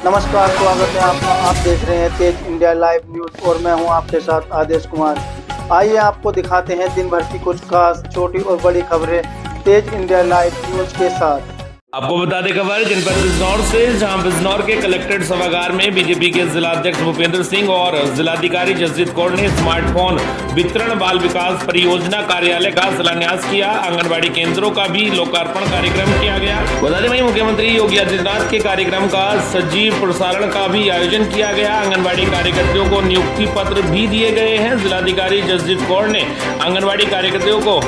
नमस्कार, स्वागत है आपका। आप देख रहे हैं तेज इंडिया लाइव न्यूज और मैं हूं आपके साथ आदेश कुमार। आइए आपको दिखाते हैं दिन भर की कुछ खास छोटी और बड़ी खबरें तेज इंडिया लाइव न्यूज के साथ। आपको बता दें खबर जनपद बिजनौर से, जहां बिजनौर के कलेक्ट्रेट सभागार में बीजेपी के जिलाध्यक्ष भूपेंद्र सिंह और जिलाधिकारी जसजीत कौर ने स्मार्टफोन वितरण बाल विकास परियोजना कार्यालय का शिलान्यास किया। आंगनबाड़ी केंद्रों का भी लोकार्पण कार्यक्रम किया गया। बता दें वहीं मुख्यमंत्री योगी आदित्यनाथ के कार्यक्रम का सजीव प्रसारण का भी आयोजन किया गया। आंगनबाड़ी कार्यकर्तियों को नियुक्ति पत्र भी दिए गए हैं। जिलाधिकारी जसजीत कौर ने आंगनबाड़ी कार्यकर्तियों को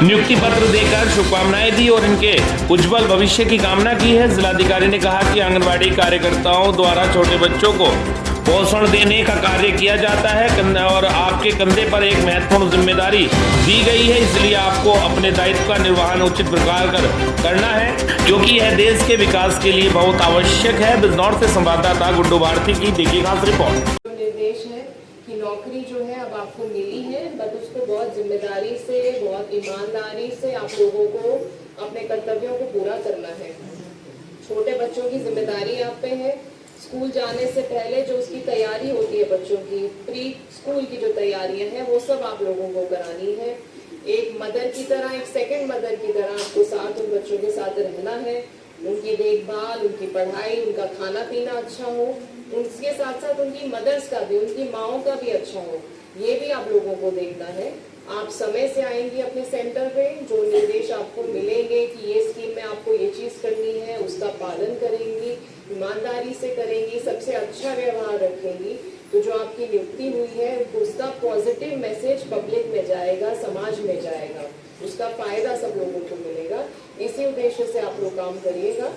नियुक्ति पत्र देकर शुभकामनाएं दी और इनके उज्जवल भविष्य की कामना की है। जिलाधिकारी ने कहा कि आंगनबाड़ी कार्यकर्ताओं द्वारा छोटे बच्चों को पोषण देने का कार्य किया जाता है और आपके कंधे पर एक महत्वपूर्ण जिम्मेदारी दी गई है, इसलिए आपको अपने दायित्व का निर्वहन उचित प्रकार करना है, क्योंकि यह देश के विकास के लिए बहुत आवश्यक है। बिजनौर से संवाददाता गुड्डू भारती की देखिए खास रिपोर्ट। निर्देश है कि नौकरी जो है अब आपको मिली है, बट उसको बहुत जिम्मेदारी से, बहुत ईमानदारी से आप लोगों को अपने कर्तव्यों को पूरा करना है। छोटे बच्चों की जिम्मेदारी आप पे है। स्कूल जाने से पहले जो उसकी तैयारी होती है बच्चों की, प्री स्कूल की जो तैयारियां हैं, वो सब आप लोगों को करानी है। एक मदर की तरह, एक सेकंड मदर की तरह आपको साथ उन बच्चों के साथ रहना है। उनकी देखभाल, उनकी पढ़ाई, उनका खाना पीना अच्छा हो, उनके साथ साथ उनकी मदर्स का भी, उनकी माओं का भी अच्छा हो, ये भी आप लोगों को देखना है। आप समय से आएंगी अपने सेंटर पे, जो निर्देश आपको मिलेंगे कि ये स्कीम में आपको ये चीज करनी है, उसका पालन करेंगी, ईमानदारी से करेंगी, सबसे अच्छा व्यवहार रखेंगी, तो जो आपकी नियुक्ति हुई है उसका पॉजिटिव मैसेज पब्लिक में जाएगा, समाज में जाएगा, उसका फायदा सब लोगों को मिलेगा। इसी उद्देश्य से आप लोग काम करिएगा।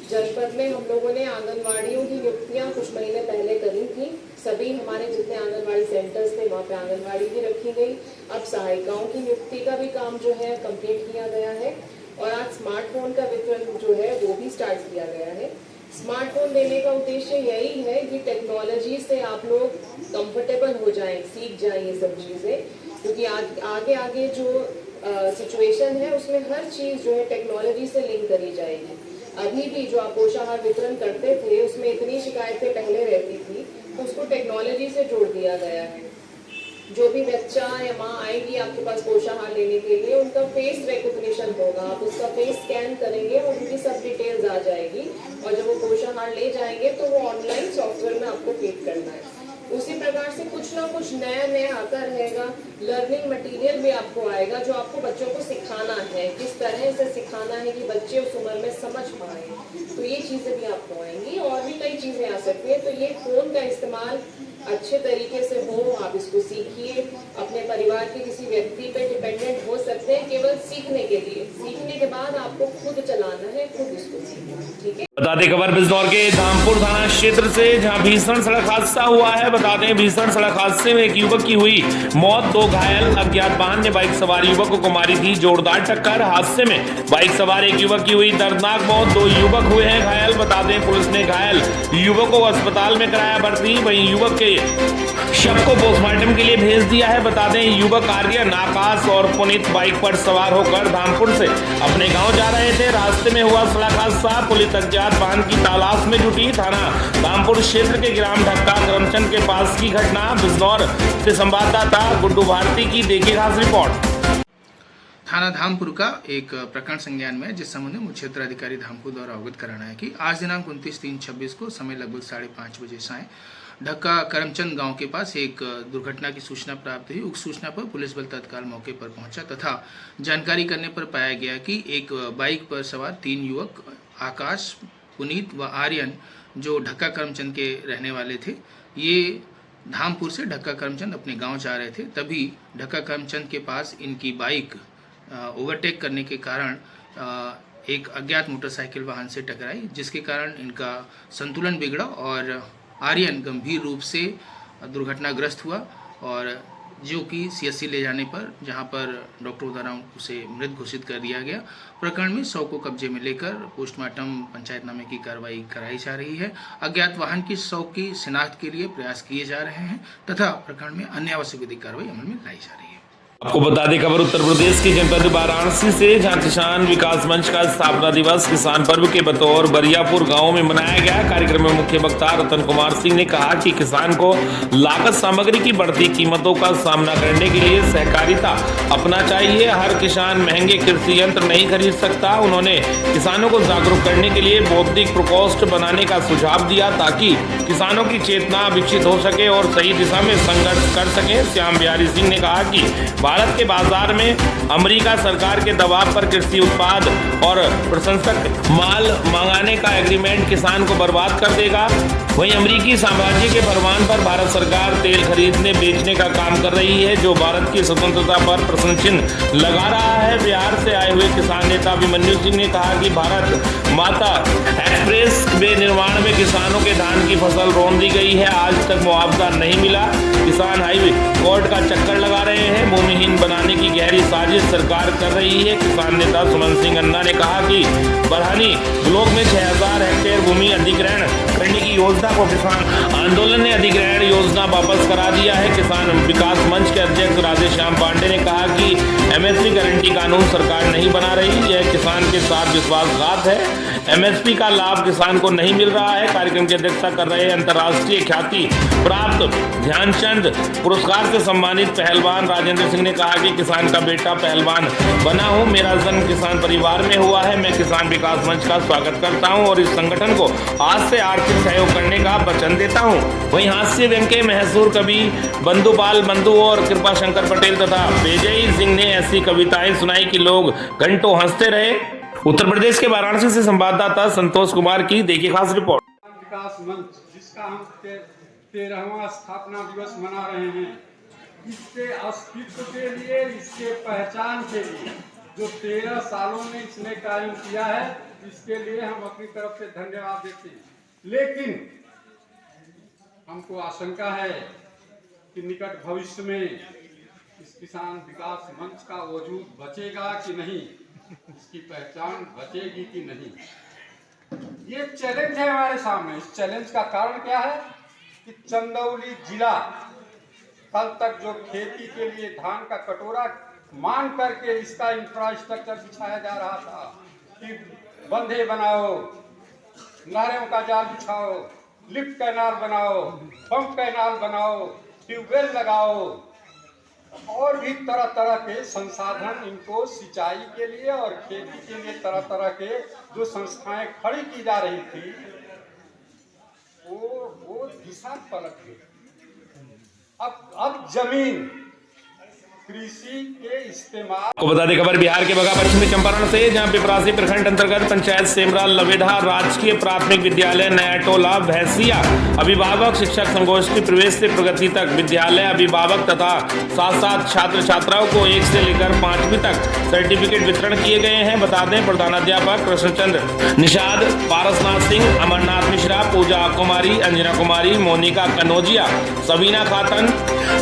जनपद में हम लोगों ने आंगनवाड़ियों की नियुक्तियां कुछ महीने पहले करी थी। सभी हमारे जितने आंगनवाड़ी सेंटर्स थे वहाँ पे आंगनवाड़ी भी रखी गई। अब सहायिकाओं की नियुक्ति का भी काम जो है कंप्लीट किया गया है और आज स्मार्टफोन का वितरण जो है वो भी स्टार्ट किया गया है। स्मार्टफोन देने का उद्देश्य यही है कि टेक्नोलॉजी से आप लोग कंफर्टेबल हो जाएं, सीख जाएं ये सब चीजें, क्योंकि आगे आगे जो सिचुएशन है उसमें हर चीज जो है टेक्नोलॉजी से लिंक करी जाएगी। अभी भी जो आप पोषाहार वितरण करते थे उसमें इतनी शिकायतें पहले रहती थी, तो उसको टेक्नोलॉजी से जोड़ दिया गया है। जो भी बच्चा या माँ आएगी आपके पास पोषाहार लेने के लिए, उनका फेस रिकॉग्निशन होगा, आप उसका फेस स्कैन करेंगे और उनकी सब डिटेल्स आ जाएगी और जब वो पोषाहार ले जाएंगे तो वो ऑनलाइन सॉफ्टवेयर में आपको फीड करना है। उसी प्रकार से कुछ ना कुछ नया नया आता रहेगा। लर्निंग मटेरियल भी आपको आएगा जो आपको बच्चों को सिखाना है, किस तरह से सिखाना है कि बच्चे उस उम्र में समझ पाए, तो ये चीजें भी आपको आएंगी और भी कई चीजें आ सकती है। तो ये फोन का इस्तेमाल अच्छे तरीके से हो, आप इसको सीखिए। अपने परिवार के किसी व्यक्ति पे डिपेंडेंट हो सकते हैं केवल सीखने के लिए, सीखने के बाद आपको खुद चलाना है, खुद इसको सीखना है, ठीक है। बता दें खबर बिजनौर के धामपुर थाना क्षेत्र से, जहां भीषण सड़क हादसा हुआ है। बता दें भीषण सड़क हादसे में एक युवक की हुई मौत, 2 घायल। अज्ञात वाहन ने बाइक सवार युवक को मारी थी जोरदार टक्कर। हादसे में बाइक सवार एक युवक की हुई दर्दनाक मौत, 2 युवक हुए हैं घायल। बता दें पुलिस ने घायल युवक को अस्पताल में कराया भर्ती, वहीं युवक के शव को पोस्टमार्टम के लिए भेज दिया है। बता दें युवक आर्यन, आकाश और पुनीत बाइक पर सवार होकर धामपुर से अपने गांव जा रहे थे। रास्ते में हुआ सड़क हादसा। पुलिस अज्ञात वाहन की तलाश में जुटी। थाना धामपुर क्षेत्र के ग्राम ढक्का करमचंद के पास की घटना। बिजनौर से संवाददाता गुड्डू भारती की देखिए खास रिपोर्ट। थाना धामपुर का एक प्रकरण संज्ञान में है, जिस संबंध में मुख्य क्षेत्र अधिकारी धामपुर द्वारा अवगत कराना है कि आज दिनांक 29/3/26 को समय लगभग 5:30 बजे साय ढक्का करमचंद गांव के पास एक दुर्घटना की सूचना प्राप्त हुई। उस सूचना पर पुलिस बल तत्काल मौके पर पहुंचा तथा जानकारी करने पर पाया गया कि एक बाइक पर सवार 3 युवक आकाश, पुनीत व आर्यन, जो ढक्का करमचंद के रहने वाले थे, ये धामपुर से ढक्का करमचंद अपने गांव जा रहे थे। तभी ढक्का करमचंद के पास इनकी बाइक ओवरटेक करने के कारण एक अज्ञात मोटरसाइकिल वाहन से टकराई, जिसके कारण इनका संतुलन बिगड़ा और आर्यन गंभीर रूप से दुर्घटनाग्रस्त हुआ और जो कि सीएचसी ले जाने पर, जहां पर डॉक्टरों द्वारा उसे मृत घोषित कर दिया गया। प्रकरण में शव को कब्जे में लेकर पोस्टमार्टम पंचायतनामे की कार्रवाई कराई जा रही है। अज्ञात वाहन की शव की शिनाख्त के लिए प्रयास किए जा रहे हैं तथा प्रकरण में अन्य आवश्यक विधिक कार्रवाई अमल में लाई जा रही है। आपको बता दें खबर उत्तर प्रदेश के जनपद वाराणसी से, जहां किसान विकास मंच का स्थापना दिवस किसान पर्व के बतौर बरियापुर गांव में मनाया गया। कार्यक्रम में मुख्य वक्ता रतन कुमार सिंह ने कहा कि किसान को लागत सामग्री की बढ़ती कीमतों का सामना करने के लिए सहकारिता अपना चाहिए। हर किसान महंगे कृषि यंत्र नहीं खरीद सकता। उन्होंने किसानों को जागरूक करने के लिए बौद्धिक प्रकोष्ठ बनाने का सुझाव दिया ताकि किसानों की चेतना विकसित हो सके और सही दिशा में संघर्ष कर सके। श्याम बिहारी सिंह ने कहा कि भारत के बाजार में अमेरिका सरकार के दबाव पर कृषि उत्पाद और प्रशंसक माल मंगाने का एग्रीमेंट किसान को बर्बाद कर देगा। वहीं अमेरिकी साम्राज्य के फरमान पर भारत सरकार तेल खरीदने बेचने का काम कर रही है, जो भारत की स्वतंत्रता पर प्रश्न चिन्ह लगा रहा है। बिहार से आए हुए किसान नेता अभिमन्यु सिंह ने कहा कि भारत माता एक्सप्रेस वे निर्माण में किसानों के धान की फसल रौंद दी गई है, आज तक मुआवजा नहीं मिला। किसान हाईवे कोर्ट का चक्कर लगा रहे हैं। भूमिहीन बनाने की गहरी साजिश सरकार कर रही है। किसान नेता सुमन सिंह अन्ना ने कहा कि बरहानी ब्लॉक में 6000 हेक्टेयर भूमि अधिग्रहण करने की योजना को किसान आंदोलन ने अधिग्रहण योजना वापस करा दिया है। किसान विकास मंच के अध्यक्ष राधेश्याम पांडे ने कहा कि एमएसपी गारंटी कानून सरकार नहीं बना रही, यह किसान के साथ विश्वासघात है। एमएसपी का लाभ किसान को नहीं मिल रहा है। कार्यक्रम की अध्यक्षता कर रहे अंतर्राष्ट्रीय ख्याति प्राप्त ध्यानचंद पुरस्कार से सम्मानित पहलवान राजेंद्र सिंह ने कहा कि किसान का बेटा पहलवान बना हूं, मेरा जन्म किसान परिवार में हुआ है। मैं किसान विकास मंच का स्वागत करता हूं और इस संगठन को आज से आर्थिक सहयोग करने का वचन देता हूं। वहीं हास्य व्यंग के महसूर कवि बंधुपाल बंधु और कृपा शंकर पटेल तथा बेजई सिंह ने ऐसी कविताएं सुनाई कि लोग घंटों हंसते रहे। उत्तर प्रदेश के वाराणसी से संवाददाता संतोष कुमार की देखिए खास रिपोर्ट। विकास मंच जिसका हम 13वां स्थापना दिवस मना रहे हैं, इसके अस्तित्व के लिए, इसके पहचान के लिए जो 13 सालों में इसने कायम किया है, इसके लिए हम अपनी तरफ से धन्यवाद देते हैं। लेकिन हमको आशंका है कि निकट भविष्य में इस किसान विकास मंच का वजूद बचेगा कि नहीं, इसकी पहचान बचेगी कि नहीं। ये चैलेंज है हमारे सामने। इस चैलेंज का कारण क्या है कि चंदौली जिला कल तक जो खेती के लिए धान का कटोरा मांग करके इसका इंफ्रास्ट्रक्चर बिछाया जा रहा था कि बंधे बनाओ, नारों का जाल बिछाओ, लिफ्ट कैनाल बनाओ, पंप कैनाल बनाओ, ट्यूबवेल लगाओ और भी तरह तरह के संसाधन इनको सिंचाई के लिए और खेती के लिए तरह तरह के जो संस्थाएं खड़ी की जा रही थी, वो दिशा पलट गई। अब जमीन कृषि के इस्तेमाल। आपको बता दें खबर बिहार के बगा पश्चिमी चंपारण से, जहां पिपरासी प्रखंड अंतर्गत पंचायत सेमरा लवेढ़ा राजकीय प्राथमिक विद्यालय नया टोला भैंसिया अभिभावक शिक्षक संगोष्ठी प्रवेश से प्रगति तक विद्यालय अभिभावक तथा साथ साथ छात्र छात्राओं को 1 से लेकर 5वीं तक सर्टिफिकेट वितरण किए गए हैं। बता दें प्रधानाध्यापक कृष्णचंद्र निषाद, पारसनाथ सिंह, अमरनाथ मिश्रा, पूजा कुमारी, अंजना कुमारी, मोनिका कनौजिया, सबीना खातन,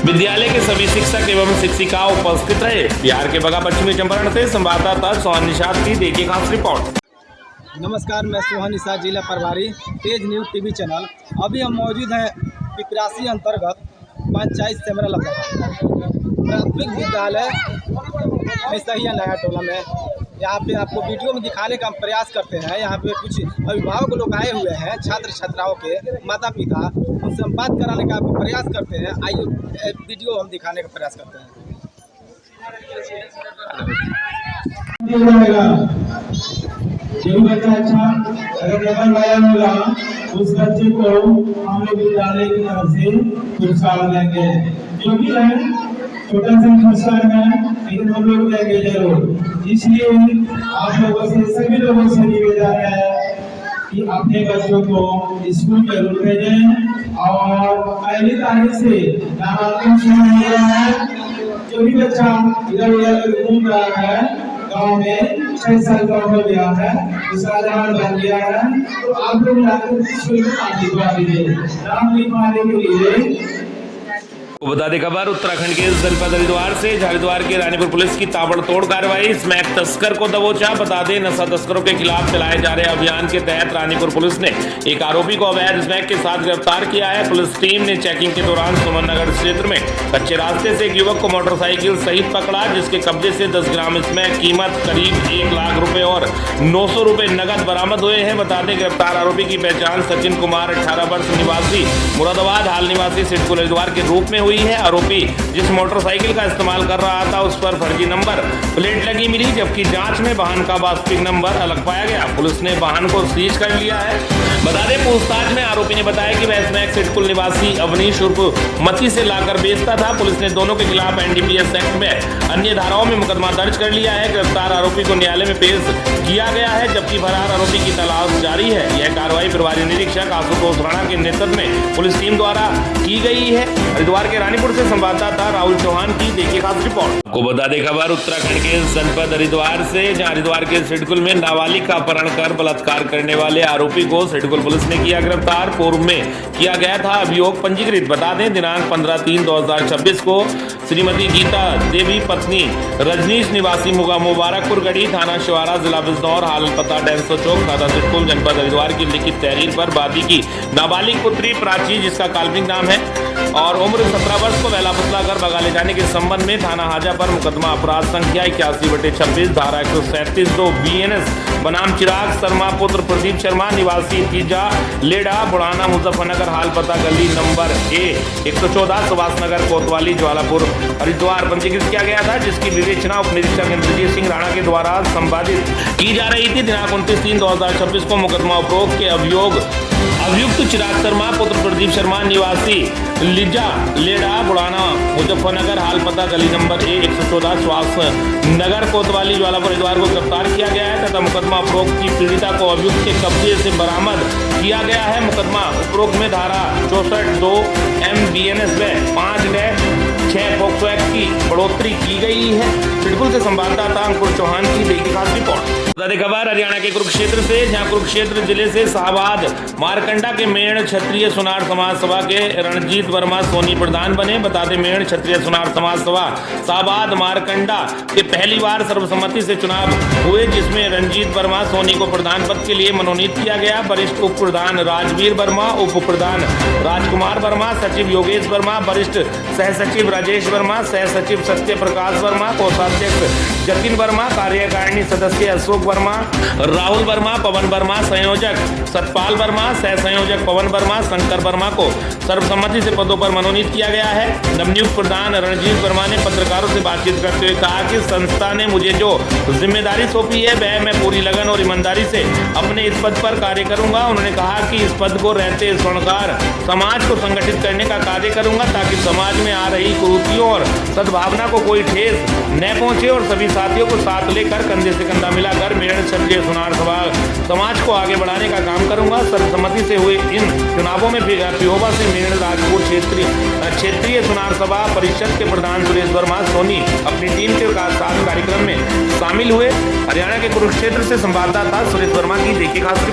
विद्यालय के सभी शिक्षक एवं शिक्षिका उपस्थित रहे। बिहार के बगा पश्चिमी चंपारण से संवाददाता सोहन निषाद की देखिए खास रिपोर्ट। नमस्कार, मैं सोहन निषाद, जिला प्रभारी तेज न्यूज टीवी चैनल। अभी हम मौजूद हैं पिपरासी अंतर्गत पंचायत सेमरा लवेढ़ा प्राथमिक विद्यालय भैंसिया नया टोला में। यहाँ पे आपको वीडियो में दिखाने का हम प्रयास करते हैं। यहाँ पे कुछ अभिभावक लोग आए हुए हैं, छात्र छात्राओं के माता पिता, उनसे हम बात कराने का प्रयास करते हैं। आइए वीडियो हम दिखाने का प्रयास करते हैं। जो बच्चा अच्छा अगर नंबर लाया होगा उस बच्चे को हम लोग विद्यालय की तरफ से पुरस्कार देंगे। जो भी है छोटा सा पुरस्कार है, लेकिन हम लोग देंगे जरूर। इसलिए आप लोगों से, सभी लोगों से निवेदन है कि अपने बच्चों को स्कूल जरूर भेजें और पहली तारीख से नामांकन शुरू हो रहा है। जो भी बच्चा इधर उधर घूम रहा है, गांव में 6 साल का हो गया है, उसका आधार बन गया है, तो आप लोग लाकर स्कूल में नाम लिखवा दीजिए। नाम लिखवाने के लिए बता दें खबर उत्तराखंड के जनपद हरिद्वार से। हरिद्वार की रानीपुर पुलिस की ताबड़तोड़ कार्रवाई, स्मैक तस्कर को दबोचा। बता दें नशा तस्करों के खिलाफ चलाए जा रहे अभियान के तहत रानीपुर पुलिस ने एक आरोपी को अवैध स्मैक के साथ गिरफ्तार किया है। पुलिस टीम ने चेकिंग के दौरान सुमन नगर क्षेत्र में कच्चे रास्ते से एक युवक को मोटरसाइकिल सहित पकड़ा, जिसके कब्जे से 10 ग्राम स्मैक कीमत करीब 1 लाख रुपए और 900 रुपए नगद बरामद हुए हैं। बता दें गिरफ्तार आरोपी की पहचान सचिन कुमार 18 वर्ष निवासी मुरादाबाद हाल निवासी सिडकुल हरिद्वार के रूप में हुई है। आरोपी जिस मोटरसाइकिल का इस्तेमाल कर रहा था उस पर फर्जी नंबर प्लेट लगी मिली, जबकि जांच में वाहन का वास्तविक नंबर अलग पाया गया। पुलिस ने वाहन को सीज कर लिया है। बता दें पूछताछ में आरोपी ने बताया कि वह स्मैक सिडकुल निवासी अवनीश उर्फ मती से लाकर बेचता था। पुलिस ने दोनों के खिलाफ एनडीपीएस एक्ट में अन्य धाराओं में मुकदमा दर्ज कर लिया है। गिरफ्तार आरोपी को न्यायालय में पेश किया गया है, जबकि फरार आरोपी की तलाश जारी है। यह कार्रवाई प्रभारी निरीक्षक आशुतोष राणा के नेतृत्व में पुलिस टीम द्वारा की गई है। हरिद्वार के रानीपुर से संवाददाता राहुल चौहान की देखिए खास रिपोर्ट। को बता दें खबर उत्तराखंड के जनपद हरिद्वार से, जहां हरिद्वार के सिडकुल में नाबालिग का अपहरण कर बलात्कार करने वाले आरोपी को सिडकुल पुलिस ने किया गिरफ्तार। पूर्व में किया गया था अभियोग पंजीकृत। बता दें दिनांक 15/3/2026 को श्रीमती गीता देवी पत्नी रजनीश निवासी मुबारकपुर गढ़ी थाना शिवारा जिला बिजनौर हाल पता 150 चौक थाना सिडकुल जनपद हरिद्वार की लिखित तहरीर पर वादी की नाबालिग पुत्री प्राची, जिसका काल्पनिक नाम है, और उम्र 17 वर्ष को वहला फुसला कर भगा ले जाने के संबंध में थाना हाजा पर मुकदमा अपराध संख्या 81/26 धारा 137(2) BNS बनाम चिराग शर्मा पुत्र प्रदीप शर्मा निवासी तीजा लेडा बुढ़ाना मुजफ्फरनगर हाल पता गली नंबर A 114 सुभाष नगर कोतवाली ज्वालापुर हरिद्वार पंजीकृत किया गया था, जिसकी विवेचना उप निरीक्षक इंद्रजीत सिंह राणा के द्वारा संपादित की जा रही थी। दिनांक 29/3/2026 को मुकदमा उपरोक्त के अभियुक्त चिराग शर्मा पुत्र प्रदीप शर्मा निवासी लिजा लेडा बुढ़ाना मुजफ्फरनगर हाल पता गली नंबर A 114 सुभाष नगर कोतवाली ज्वालापुर हरिद्वार को गिरफ्तार किया गया है तथा मुकदमा उपरोक्त की पीड़िता को अभियुक्त के कब्जे से बरामद किया गया है। मुकदमा उपरोक्त में धारा 64(2) MBNS व 5-6 पॉक्सो एक्ट की बढ़ोतरी की गई है। सिडकुल से संवाददाता अंकुर चौहान की देखिए खास रिपोर्ट। खबर हरियाणा के कुरुक्षेत्र से, जहां कुरुक्षेत्र जिले से शाहबाद मारकंडा के मेण क्षत्रिय सुनार समाज सभा के रणजीत वर्मा सोनी प्रधान बने। बता दें मेण क्षत्रिय सुनार समाज सभा शाहबाद मारकंडा के पहली बार सर्वसम्मति से चुनाव हुए, जिसमें रणजीत वर्मा सोनी को प्रधान पद के लिए मनोनीत किया गया। वरिष्ठ उप प्रधान राजवीर वर्मा, उप प्रधान राजकुमार वर्मा, सचिव योगेश वर्मा, वरिष्ठ सह सचिव राजेश वर्मा, सह सचिव सत्य प्रकाश वर्मा, कोषाध्यक्ष जतिन वर्मा, कार्यकारिणी सदस्य अशोक वर्मा, राहुल वर्मा, पवन वर्मा, संयोजक सतपाल वर्मा, सह संयोजक पवन वर्मा, शंकर वर्मा को सर्वसम्मति से पदों पर मनोनीत किया गया है। नवनियुक्त प्रधान रणजीत वर्मा ने पत्रकारों से बातचीत करते हुए कहा कि संस्था ने मुझे जो जिम्मेदारी सौंपी है वह मैं पूरी लगन और ईमानदारी से अपने इस पद पर कार्य करूंगा। उन्होंने कहा कि इस पद को रहते स्वर्णकार समाज को संगठित करने का कार्य करूंगा, ताकि समाज में आ रही कुरीतियों और सद्भावना को कोई ठेस न पहुंचे और सभी साथियों को साथ लेकर कंधे से कंधा मिलाकर मेरठ क्षत्रिय सुनार समाज को आगे बढ़ाने का काम करूंगा। सर्वसम्मति से हुए इन चुनावों में पिहोबा से मेरठ राजपुर क्षेत्रीय सुनार सभा परिषद के प्रधान सुरेश वर्मा सोनी अपनी टीम के साथ कार्यक्रम में शामिल हुए। हरियाणा के कुरुक्षेत्र से संवाददाता सुरेश वर्मा की देखिए खास